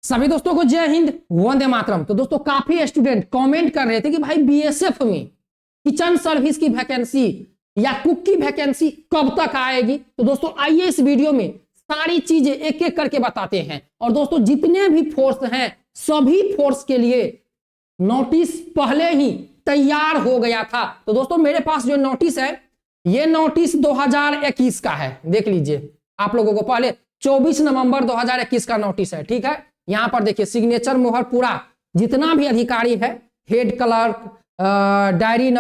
सभी दोस्तों को जय हिंद, वंदे मातरम। तो दोस्तों काफी स्टूडेंट कमेंट कर रहे थे कि भाई बीएसएफ में किचन सर्विस की वैकेंसी या कुक की वैकेंसी कब तक आएगी। तो दोस्तों आइए इस वीडियो में सारी चीजें एक एक करके बताते हैं। और दोस्तों जितने भी फोर्स हैं सभी फोर्स के लिए नोटिस पहले ही तैयार हो गया था। तो दोस्तों मेरे पास जो नोटिस है ये नोटिस 2021 का है। देख लीजिए आप लोगों को पहले 24 नवंबर 2021 का नोटिस है। ठीक है, यहां पर देखिए सिग्नेचर मोहर पूरा जितना भी अधिकारी है, हेड क्लर्क, डायरी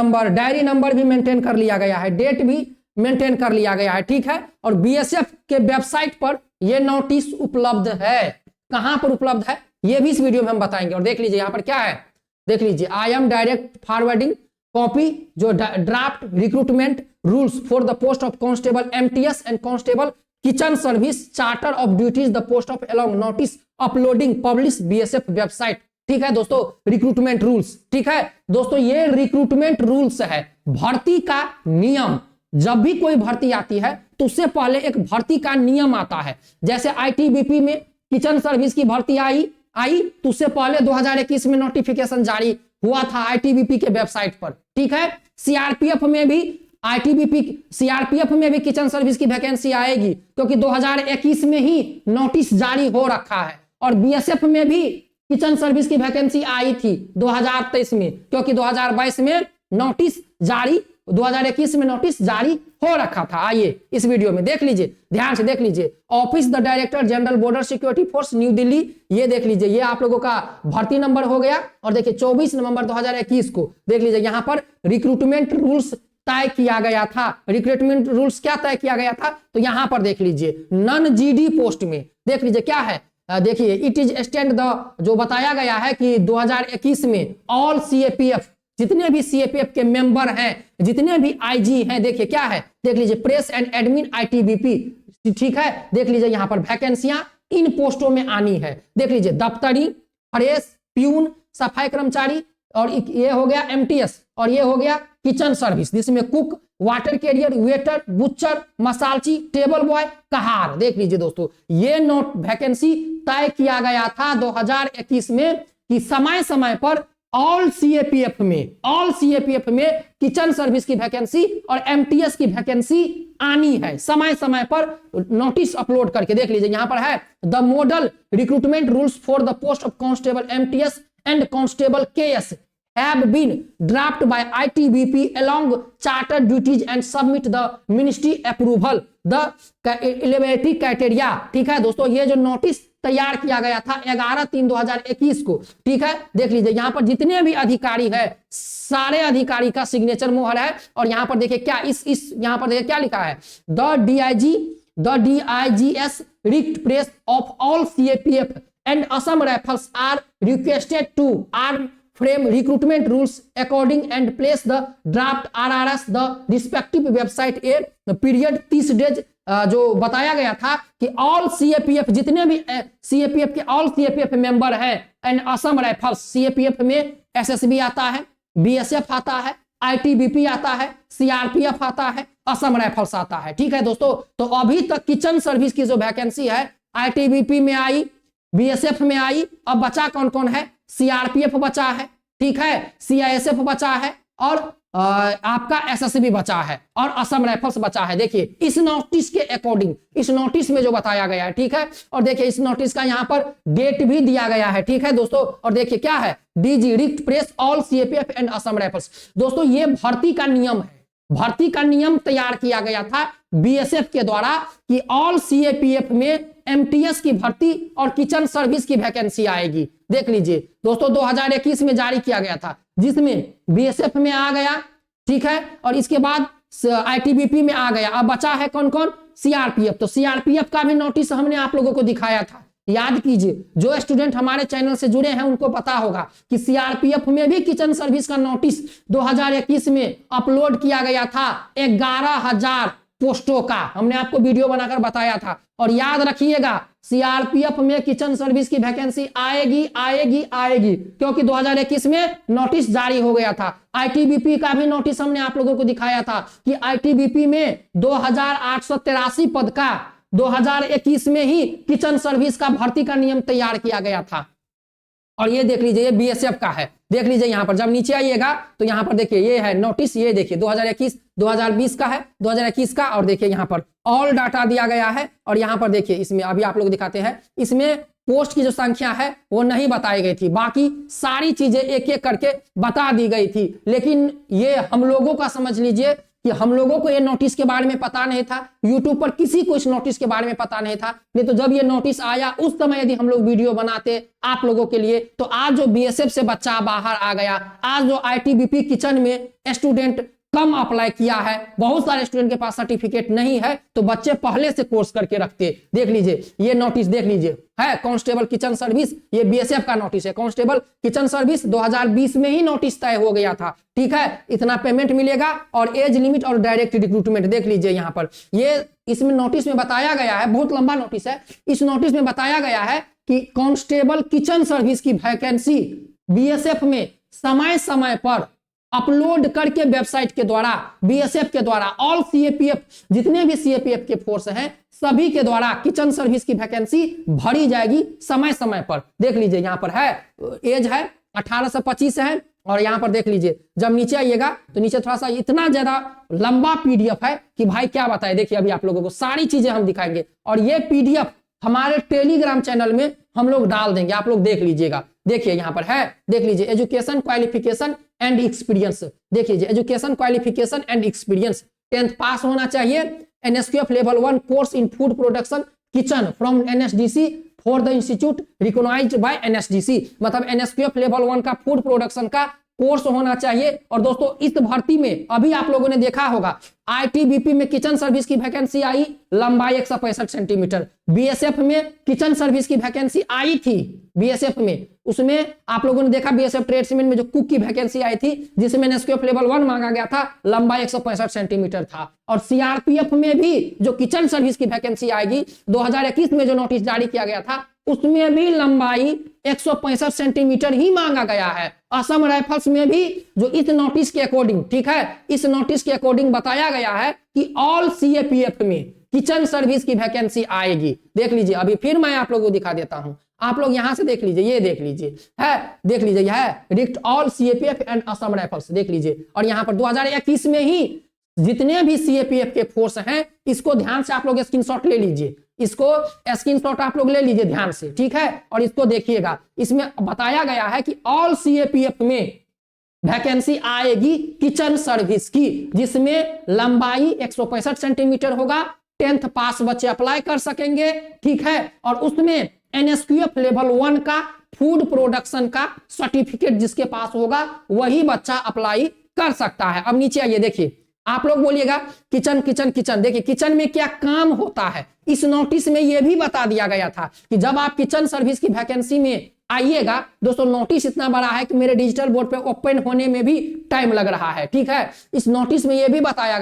नंबर भी मेंटेन कर लिया गया है, डेट भी मेंटेन कर लिया गया है। ठीक है, और बीएसएफ के वेबसाइट पर यह नोटिस उपलब्ध है। कहां पर उपलब्ध है यह भी इस वीडियो में हम बताएंगे। और देख लीजिए यहां पर क्या है, देख लीजिए I am direct forwarding copy जो draft recruitment rules for the post of constable MTS and constable kitchen service charter of duties the post of along notice uploading publish BSF website. ठीक है दोस्तों, रिक्रूटमेंट रूल्स। ठीक है दोस्तों, ये recruitment rules है, भर्ती का नियम। जब भी कोई भर्ती आती है तो उससे पहले एक भर्ती का नियम आता है। जैसे आईटीबीपी में किचन सर्विस की भर्ती आई तो उससे पहले 2021 में नोटिफिकेशन जारी हुआ था आईटीबीपी के वेबसाइट पर। ठीक है, सीआरपीएफ में भी किचन सर्विस की वैकेंसी आएगी क्योंकि 2021 में ही नोटिस जारी हो रखा है। और बीएसएफ में भी किचन सर्विस की वैकेंसी आई थी 2023 में क्योंकि 2022 में नोटिस जारी 2021 में नोटिस जारी हो रखा था। आइए इस वीडियो में देख लीजिए, ध्यान से देख लीजिए। Office the director general border security force new Delhi, ये देख लीजिए, ये आप लोगों का भर्ती नंबर हो गया। और देखिए 24 नवंबर 2021 को देख लीजिए यहां पर रिक्रूटमेंट रूल्स तय किया गया था। रिक्रूटमेंट रूल्स क्या तय किया गया था तो यहां पर देख लीजिए नन जीडी पोस्ट में देख लीजिए क्या है, देखिए इट इज स्टैंड द जो बताया गया है कि 2021 में ऑल सीएपीएफ जितने भी सीएपीएफ के मेंबर हैं, जितने भी आईजी हैं, देखिए क्या है, देख लीजिए प्रेस एंड एडमिन आईटीबीपी। ठीक है, देख लीजिए यहां पर वैकेंसियां इन पोस्टों में आनी है। देख लीजिए दफ्तरी, फ्रेश, प्यून, सफाई कर्मचारी, और ये हो गया एमटीएस, और ये हो गया किचन सर्विस जिसमें cook, water carrier, waiter, butcher, मसालची, टेबल बॉय, कहार। देख लीजिए दोस्तों ये नोट वैकेंसी तय किया गया था 2021 में कि समय समय पर ऑल सीएपीएफ में किचन सर्विस की वैकेंसी और एमटीएस की वैकेंसी आनी है। समय समय पर नोटिस अपलोड करके देख लीजिए यहां पर है the model recruitment rules for the post of constable MTS and constable KS have been drafted by ITBP along charter duties and submit the ministry approval the eligibility criteria। ठीक है दोस्तों, ये जो नोटिस तैयार किया गया था 11/3/2021 को। ठीक है, देख लीजिए यहां पर जितने भी अधिकारी है सारे अधिकारी का सिग्नेचर मोहर है। और यहां पर देखिए क्या इस यहां पर देखिए क्या लिखा है, द DIGS रिक्ट press of all CAPF and Assam rifles are requested to arm frame recruitment rules according and place the draft RRS the respective website a period 30 days। जो बताया गया था कि ऑल सीएपीएफ जितने भी सीएपीएफ के ऑल सीएपीएफ मेंबर हैं and Assam rifles, CAPF में एसएसबी आता है, बीएसएफ आता है, आईटीबीपी आता है, सीआरपीएफ आता है, असम राइफल्स आता है। ठीक है दोस्तों, तो अभी तक किचन सर्विस की जो वैकेंसी है आईटीबीपी में आई, बीएसएफ में आई, अब बचा कौन कौन है, सीआरपीएफ बचा है, ठीक है, सीआईएसएफ बचा है, और आपका एसएसबी बचा है, और असम राइफल्स बचा है। देखिए इस नोटिस के अकॉर्डिंग, इस नोटिस में जो बताया गया है। ठीक है, और देखिए इस नोटिस का यहां पर डेट भी दिया गया है। ठीक है दोस्तों, और देखिए क्या है, डीजी रिक्ट press all CAPF and Assam rifles. दोस्तों ये भर्ती का नियम है, भर्ती का नियम तैयार किया गया था बीएसएफ के द्वारा कि ऑल सीएपीएफ में एमटीएस की भर्ती और किचन सर्विस की वैकेंसी आएगी। देख लीजिए दोस्तों 2021 में जारी किया गया था जिसमें बीएसएफ में आ गया। ठीक है, और इसके बाद आईटीबीपी में आ गया। अब बचा है कौन कौन, सीआरपीएफ। तो सीआरपीएफ का भी नोटिस हमने आप लोगों को दिखाया था, याद कीजिए। जो स्टूडेंट हमारे चैनल से जुड़े हैं उनको पता होगा कि सीआरपीएफ में भी किचन सर्विस का नोटिस 2021 में अपलोड किया गया था 11,000 पोस्टों का, हमने आपको वीडियो बनाकर बताया था। और याद रखिएगा सीआरपीएफ में किचन सर्विस की वैकेंसी आएगी क्योंकि 2021 में नोटिस जारी हो गया था। आईटीबीपी का भी नोटिस हमने आप लोगों को दिखाया था कि आईटीबीपी में 2883 पद का 2021 में ही किचन सर्विस का भर्ती का नियम तैयार किया गया था। और ये देख लीजिए, ये बीएसएफ का है। देख लीजिए यहाँ पर जब नीचे आइएगा तो यहाँ पर देखिए ये है नोटिस, ये देखिए 2021 2020 का है, 2021 का। और देखिए यहाँ पर ऑल डाटा दिया गया है। और यहाँ पर देखिए इसमें अभी आप लोग दिखाते हैं, इसमें पोस्ट की जो संख्या है वो नहीं बताई गई थी, बाकी सारी चीजें एक एक करके बता दी गई थी। लेकिन ये हम लोगों का समझ लीजिए कि हम लोगों को ये नोटिस के बारे में पता नहीं था, यूट्यूब पर किसी को इस नोटिस के बारे में पता नहीं था। नहीं तो जब ये नोटिस आया उस समय यदि हम लोग वीडियो बनाते आप लोगों के लिए, तो आज जो बीएसएफ से बच्चा बाहर आ गया, आज जो आईटीबीपी किचन में स्टूडेंट कम अप्लाई किया है, बहुत सारे स्टूडेंट के पास सर्टिफिकेट नहीं है, तो बच्चे पहले से कोर्स करके रखते। देख लीजिए ये नोटिस, देख लीजिए है कांस्टेबल किचन सर्विस, ये बीएसएफ का नोटिस है। कांस्टेबल किचन सर्विस 2020 में ही नोटिस तय हो गया था, ठीक है। इतना पेमेंट मिलेगा और एज लिमिट और डायरेक्ट रिक्रूटमेंट देख लीजिए यहाँ पर। ये इसमें नोटिस में बताया गया है, बहुत लंबा नोटिस है। इस नोटिस में बताया गया है कि कांस्टेबल किचन सर्विस की वैकेंसी बीएसएफ में समय समय पर अपलोड करके वेबसाइट के द्वारा, बीएसएफ के द्वारा, ऑल सीएपीएफ जितने भी सीएपीएफ के फोर्स हैं सभी के द्वारा किचन सर्विस की वैकेंसी भरी जाएगी समय समय पर। देख लीजिए यहाँ पर है, एज है 18 से 25 है। और यहाँ पर देख लीजिए जब नीचे आइएगा तो नीचे थोड़ा सा इतना ज्यादा लंबा पीडीएफ है कि भाई क्या बताए। देखिए अभी आप लोगों को सारी चीजें हम दिखाएंगे और ये पीडीएफ हमारे टेलीग्राम चैनल में हम लोग डाल देंगे, आप लोग देख लीजिएगा। देखिए यहाँ पर है, देख लीजिए एजुकेशन क्वालिफिकेशन एंड एक्सपीरियंस। देख लीजिए education qualification and experience 10th pass होना चाहिए, NSQF level 1 course in food production kitchen from NSDC for the institute recognised by NSDC. मतलब एनएसक्यूएफ लेवल 1 का फूड प्रोडक्शन का कोर्स होना चाहिए। और दोस्तों इस भर्ती में अभी आप लोगों ने देखा होगा आईटीबीपी में किचन सर्विस की वैकेंसी आई, लंबाई 165 सेंटीमीटर। बीएसएफ में किचन सर्विस की वैकेंसी आई थी, बीएसएफ में उसमें आप लोगों ने देखा बीएसएफ ट्रेड्समैन में जो कुक की वैकेंसी आई थी जिसमें एनएसक्यूएफ लेवल 1 मांगा गया था, लंबाई 165 सेंटीमीटर था। और सीआरपीएफ में भी जो किचन सर्विस की वैकेंसी आएगी 2021 में जो नोटिस जारी किया गया था उसमें भी लंबाई 165 सेंटीमीटर ही मांगा गया है। असम राइफल्स में भी जो इस नोटिस के अकॉर्डिंग, ठीक है, इस नोटिस के अकॉर्डिंग बताया गया है कि ऑल सीएपीएफ में किचन सर्विस की वैकेंसी आएगी। देख लीजिए अभी फिर मैं आप लोगों को दिखा देता हूं, आप लोग यहां से देख लीजिए, ये देख लीजिए है, देख लीजिए यह है रिक्ट all CAPF and Assam rifles, देख लीजिए। और यहां पर 2021 में ही जितने भी सीएपीएफ के फोर्स हैं इसको ध्यान से आप लोग स्क्रीनशॉट ले लीजिए, इसको स्क्रीनशॉट आप लोग ले लीजिए ध्यान से, ठीक है। और इसको देखिएगा, इसमें बताया गया है कि ऑल सीएपीएफ में वैकेंसी आएगी किचन सर्विस की, जिसमें लंबाई 165 सेंटीमीटर होगा। 10th पास बच्चे अप्लाई कर सकेंगे, ठीक है। और उसमें एनएसक्यूएफ लेवल 1 का फूड प्रोडक्शन का सर्टिफिकेट जिसके पास होगा वही बच्चा अप्लाई कर सकता है। अब नीचे आइए, देखिए आप लोग बोलिएगा किचन किचन किचन, देखिए किचन में क्या काम होता है इस नोटिस में यह भी बता दिया गया था कि जब आप किचन सर्विस की वैकेंसी में आइएगा। दोस्तों नोटिस इतना बड़ा है कि मेरे डिजिटल बोर्ड पे ओपन होने में भी टाइम लग रहा है, ठीक है। इस नोटिस में यह भी बताया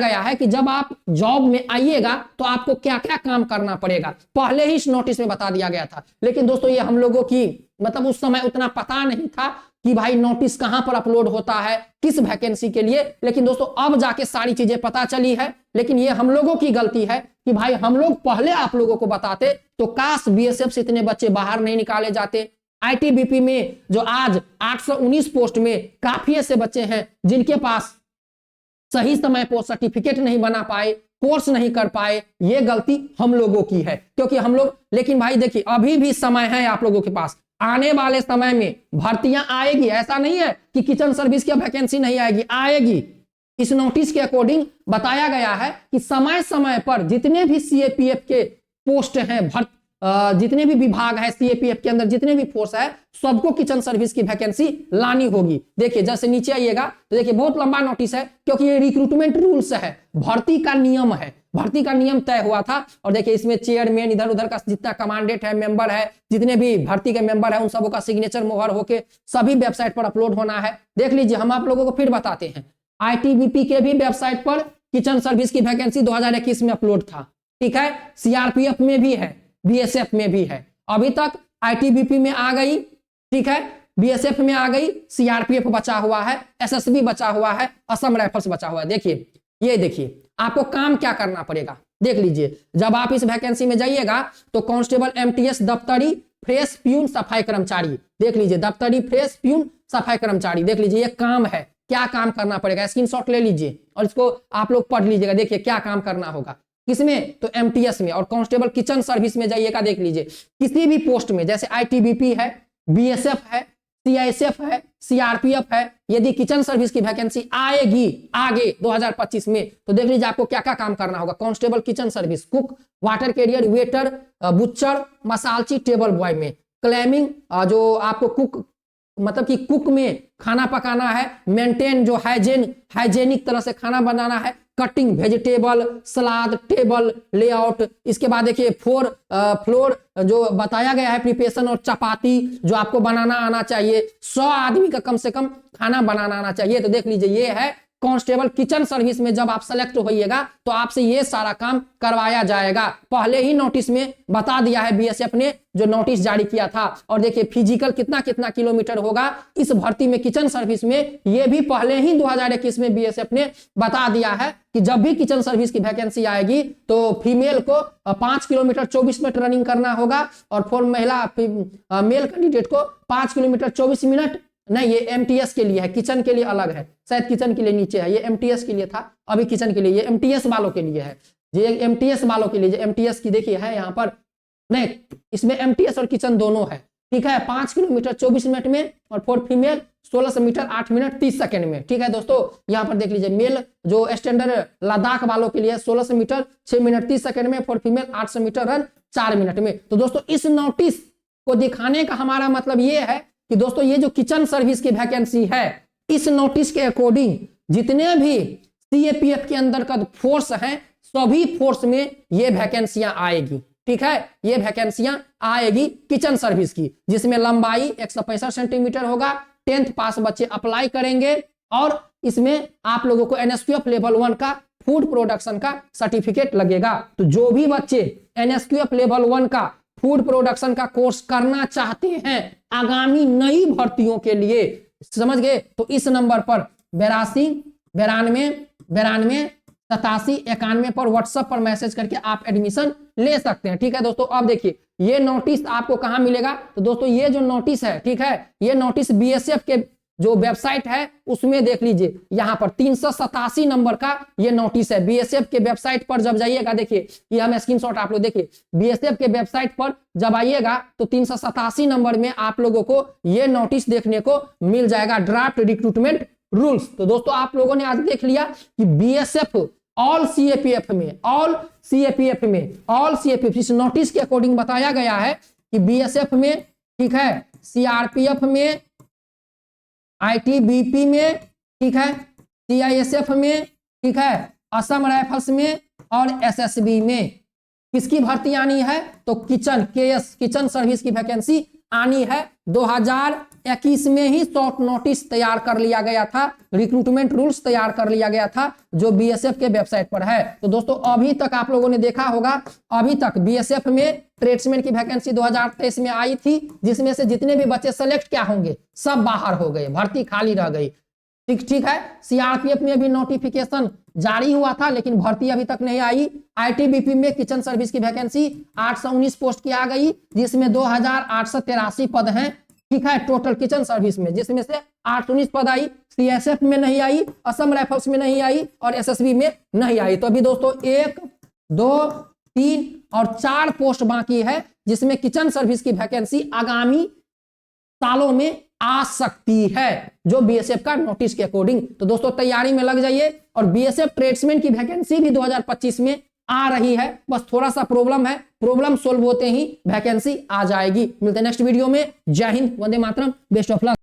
गया है कि जब आप जॉब में आइएगा तो आपको क्या क्या काम करना पड़ेगा, पहले ही इस नोटिस में बता दिया गया था। लेकिन दोस्तों ये हम लोगों की मतलब उस समय उतना पता नहीं था कि भाई नोटिस कहां पर अपलोड होता है किस वैकेंसी के लिए। लेकिन दोस्तों अब जाके सारी चीजें पता चली है। लेकिन ये हम लोगों की गलती है कि भाई हम लोग पहले आप लोगों को बताते तो काश बीएसएफ से इतने बच्चे बाहर नहीं निकाले जाते। आईटीबीपी में जो आज 819 पोस्ट में काफी ऐसे बच्चे हैं जिनके पास सही समय पर सर्टिफिकेट नहीं बना पाए, कोर्स नहीं कर पाए, ये गलती हम लोगों की है क्योंकि हम लोग। लेकिन भाई देखिए अभी भी समय है आप लोगों के पास, आने वाले समय में भर्तियां आएगी। ऐसा नहीं है कि किचन सर्विस की वैकेंसी नहीं आएगी, आएगी। इस नोटिस के अकॉर्डिंग बताया गया है कि समय समय पर जितने भी सीएपीएफ के पोस्ट हैं, जितने भी विभाग है सीएपीएफ के अंदर जितने भी फोर्स है सबको किचन सर्विस की वैकेंसी लानी होगी। देखिए जैसे नीचे आइएगा तो देखिए बहुत लंबा नोटिस है क्योंकि ये रिक्रूटमेंट रूल्स है, भर्ती का नियम है, भर्ती का नियम तय हुआ था। और देखिए इसमें चेयरमैन इधर उधर का जितना कमांडेंट है, मेंबर है, जितने भी भर्ती के मेंबर है उन सबों का सिग्नेचर मोहर होके सभी वेबसाइट पर अपलोड होना है। देख लीजिए हम आप लोगों को फिर बताते हैं, आईटीबीपी के भी वेबसाइट पर किचन सर्विस की वैकेंसी 2021 में अपलोड था, ठीक है। सीआरपीएफ में भी है, बीएसएफ में भी है। अभी तक आईटीबीपी में आ गई, ठीक है, बीएसएफ में आ गई, सीआरपीएफ बचा हुआ है, एसएसबी बचा हुआ है, असम राइफल्स बचा हुआ है। देखिए ये देखिए आपको काम क्या करना पड़ेगा, देख लीजिए, जब आप इस वैकेंसी में जाइएगा तो कांस्टेबल एमटीएस दफ्तरी फ्रेश प्यून सफाई कर्मचारी, देख लीजिए दफ्तरी फ्रेश प्यून सफाई कर्मचारी, देख लीजिए ये काम है, क्या काम करना पड़ेगा, स्क्रीनशॉट ले लीजिए और इसको आप लोग पढ़ लीजिएगा। देखिए क्या काम करना होगा किसमें, तो एमटीएस में। और कांस्टेबल किचन सर्विस में जाइएगा, देख लीजिए किसी भी पोस्ट में, जैसे आईटीबीपी है, बीएसएफ है, सीआईएसएफ है, सीआरपीएफ है, यदि किचन सर्विस की वैकेंसी आएगी आगे 2025 में तो देख लीजिए आपको क्या क्या काम करना होगा। Constable kitchen service, cook, water carrier, waiter, butcher, मसालची, टेबल बॉय में। क्लेमिंग जो आपको कुक मतलब कि कुक में खाना पकाना है, मेंटेन जो हाइजेनिक तरह से खाना बनाना है, कटिंग वेजिटेबल, सलाद, टेबल लेआउट। इसके बाद देखिए फ्लोर जो बताया गया है प्रिपरेशन, और चपाती जो आपको बनाना आना चाहिए, 100 आदमी का कम से कम खाना बनाना आना चाहिए। तो देख लीजिए ये है कांस्टेबल किचन सर्विस में जब आप सेलेक्ट होइएगा तो आपसे ये सारा काम करवाया जाएगा। पहले ही नोटिस में बता दिया है बीएसएफ ने जो नोटिस जारी किया था। और देखिए फिजिकल कितना कितना किलोमीटर होगा इस भर्ती में किचन सर्विस में, ये भी पहले ही 2021 में बीएसएफ ने बता दिया है कि जब भी किचन सर्विस की वैकेंसी आएगी तो फीमेल को 5 किलोमीटर 24 मिनट रनिंग करना होगा, और फॉर मेल कैंडिडेट को 5 किलोमीटर 24 मिनट नहीं, ये एमटीएस के लिए है, किचन के लिए अलग है, शायद किचन के लिए नीचे है, ये एमटीएस के लिए था, अभी किचन के लिए, ये एमटीएस वालों के लिए है, ये एमटीएस वालों के लिए, एमटीएस की देखिए है यहाँ पर, नहीं इसमें एमटीएस और किचन दोनों है, ठीक है। 5 किलोमीटर 24 मिनट में, और for female 1600 metre 8 minute 30 second में, ठीक है दोस्तों। यहाँ पर देख लीजिए मेल जो स्टैंडर्ड लद्दाख वालों के लिए 1600 मीटर 6 मिनट 30 सेकंड में, for female 800 metre run 4 minute में। तो दोस्तों इस नोटिस को दिखाने का हमारा मतलब ये है कि दोस्तों ये जो किचन सर्विस की वैकेंसी है, इस नोटिस के अकॉर्डिंग जितने भी सीएपीएफ के अंतर्गत फोर्स हैं सभी फोर्स में ये वैकेंसियां आएगी, ठीक है। ये वैकेंसियां आएगी किचन सर्विस की, जिसमें लंबाई 165 सेंटीमीटर होगा, 10th पास बच्चे अप्लाई करेंगे, और इसमें आप लोगों को एनएसक्यूएफ लेवल 1 का फूड प्रोडक्शन का सर्टिफिकेट लगेगा। तो जो भी बच्चे एनएसक्यूएफ लेवल 1 का फूड प्रोडक्शन का कोर्स करना चाहते हैं आगामी नई भर्तियों के लिए, समझ गए, तो इस नंबर पर 82 92 92 87 91 पर व्हाट्सएप पर मैसेज करके आप एडमिशन ले सकते हैं, ठीक है दोस्तों। अब देखिए ये नोटिस आपको कहां मिलेगा, तो दोस्तों ये जो नोटिस है, ठीक है, ये नोटिस बीएसएफ के जो वेबसाइट है उसमें देख लीजिए, यहाँ पर 387 नंबर का ये नोटिस है। बीएसएफ के वेबसाइट पर जब जाइएगा, देखिए ये हम स्क्रीनशॉट आप लोग देखिए, बीएसएफ के वेबसाइट पर जब आइएगा तो 387 नंबर में आप लोगों को ये नोटिस देखने को मिल जाएगा, ड्राफ्ट रिक्रूटमेंट रूल्स। तो दोस्तों आप लोगों ने आज देख लिया कि बीएसएफ ऑल सीएपीएफ इस नोटिस के अकॉर्डिंग बताया गया है कि बीएसएफ में, ठीक है, सीआरपीएफ में, आईटीबीपी में, ठीक है, सीआईएसएफ में, ठीक है, असम राइफल्स में और एसएसबी में किसकी भर्ती आनी है, तो किचन सर्विस की वैकेंसी आनी है। 2021 में ही शॉर्ट नोटिस तैयार कर लिया गया था, रिक्रूटमेंट रूल्स तैयार कर लिया गया था जो बीएसएफ के वेबसाइट पर है। तो दोस्तों अभी तक आप लोगों ने देखा होगा, अभी तक बीएसएफ में ट्रेड्समैन की वैकेंसी 2023 में आई थी, जिसमें से जितने भी बच्चे सेलेक्ट क्या होंगे सब बाहर हो गए, भर्ती खाली रह गई, ठीक है। सीआरपीएफ में भी नोटिफिकेशन जारी हुआ था लेकिन भर्ती अभी तक नहीं आई। आईटीबीपी में किचन सर्विस की वैकेंसी 819 पोस्ट की आ गई, जिसमें 2883 पद हैं, ठीक है, टोटल किचन सर्विस में, जिसमें से 819 पद आई। सीएसएफ में नहीं आई, असम राइफल्स में नहीं आई और एसएसबी में नहीं आई। तो अभी दोस्तों 1 2 3 और 4 पोस्ट बाकी है, जिसमें किचन सर्विस की वैकेंसी आगामी सालों में आ सकती है, जो बीएसएफ का नोटिस के अकॉर्डिंग। तो दोस्तों तैयारी में लग जाइए, और बीएसएफ ट्रेड्समैन की वैकेंसी भी 2025 में आ रही है, बस थोड़ा सा प्रॉब्लम है, प्रॉब्लम सोल्व होते ही वैकेंसी आ जाएगी। मिलते हैं नेक्स्ट वीडियो में। जय Hind, Vande Mataram, best of luck.